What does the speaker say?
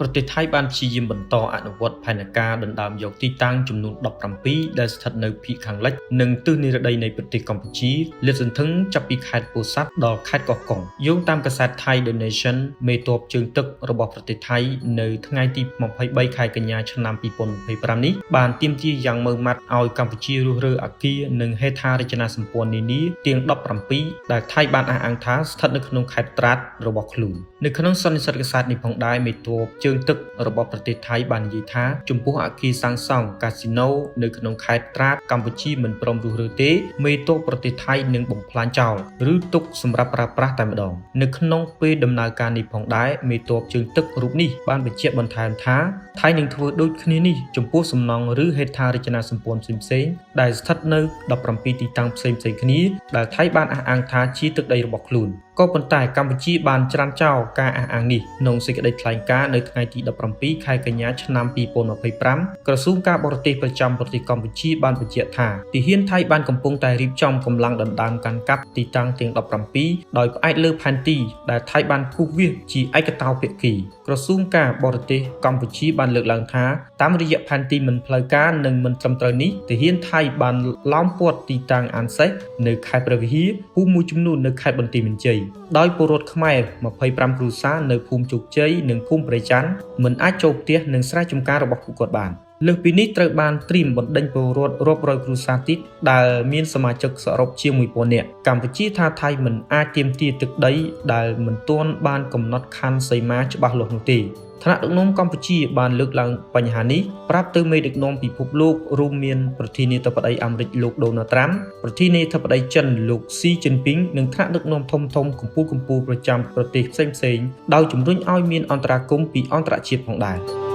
ប្រទេសថៃបានព្យាយាមបន្តអនុវត្តផែនការដណ្ដើមយកទីតាំងចំនួន17ដែលស្ថិតនៅភាគខាងលិចនិងទិសនិរតីនៃប្រទេសកម្ពុជាលាតសន្ធឹងចាប់ពីខេត្តពោធិ៍សាត់ដល់ខេត្តកោះកុងយោងតាមកាសែត Thai The Nation មេទ័ពជើងទឹករបស់ប្រទេសថៃនៅថ្ងៃទី23ខែកញ្ញាឆ្នាំ2025នេះបានទាមទារយ៉ាងម៉ឺងម៉ាត់ឲ្យកម្ពុជារុះរើអគារនិងហេដ្ឋារចនាសម្ព័ន្ធនានាទាំង17ដែលថៃបានអះអាងថាស្ថិតនៅក្នុងខេត្តត្រាតរបស់ខ្លួននៅក្នុងសន្និសីទកាសែតនេះផងដែរមេទ័ពជើងទឹករបស់ប្រទេសថៃបាននិយាយថាចំពោះអគារសាងសង់កាស៊ីណូនៅក្នុងខេត្តត្រាតកម្ពុជាមិនព្រមរុះរើទេមេទ័ពប្រទេសថៃនឹងបំផ្លាញចោលឬទុកសម្រាប់ប្រើប្រាស់តែម្ដងនៅក្នុងពេលដំណើរការនេះផងដែរមេទ័ពជើងទឹករូបនេះបានបញ្ជាក់បន្ថែមថាថៃនឹងធ្វើដូចគ្នានេះចំពោះសំណង់ឬហេដ្ឋារចនាសម្ព័ន្ធផ្សេងៗដែលស្ថិតនៅ17ទីតាំងផ្សេងៗគ្នាដែលថៃបានអះអាងថាជាទឹកដីរបស់ខ្លួនក៏ប៉ុន្តែកម្ពុជាបានច្រានចោលការអះអាងនេះក្នុងសេចក្តីថ្លែងការណ៍នៅថ្ងៃទី17ខែកញ្ញាឆ្នាំ2025ក្រសួងការបរទេសប្រចាំប្រទេសកម្ពុជាបានបញ្ជាក់ថាទាហានថៃបានកំពុងតែរៀបចំកម្លាំងដណ្ដើមកាន់កាប់ទីតាំងទាំង17ដោយផ្អែកលើផែនទីដែលថៃបានគូសវាសជាឯកតោភាគីក្រសួងការបរទេសកម្ពុជាបានលើកឡើងថាតាមរយៈផែនទីមិនផ្លូវការនិងមិនត្រឹមត្រូវនេះទាហានថៃបានឡោមព័ទ្ធទីតាំងអានសេសនៅខេត្តព្រះវិហារភូមិមួយចំនួននៅខេត្តបន្ទាយមានជ័យដោយពលរដ្ឋខ្មែរ25គ្រួសារនៅភូមិជោគជ័យនិងភូមិប្រច័ន្ទមិនអាចចូលផ្ទះនិងស្រែចម្ការរបស់ពួកគាត់បានលើសពីនេះត្រូវបានត្រៀមបណ្ដេញពលរដ្ឋរាប់រយគ្រួសារទៀតដែលមានសមាជិកសរុបជាង 1000 នាក់កម្ពុជាថាថៃមិនអាចទាមទារទឹកដីដែលមិនទាន់បានកំណត់ខណ្ឌសីមាច្បាស់លាស់នោះទេថ្នាក់ដឹកនាំកម្ពុជាបានលើកឡើងបញ្ហានេះប្រាប់ទៅមេដឹកនាំពិភពលោករួមមានប្រធានាធិបតីអាមេរិកលោក Donald Trump ប្រធានាធិបតីចិនលោក Xi Jinping និងថ្នាក់ដឹកនាំធំៗកម្ពុជាប្រចាំប្រទេសផ្សេងៗដោយជំរុញឲ្យមានអន្តរាគមន៍ពីអន្តរជាតិផងដែរ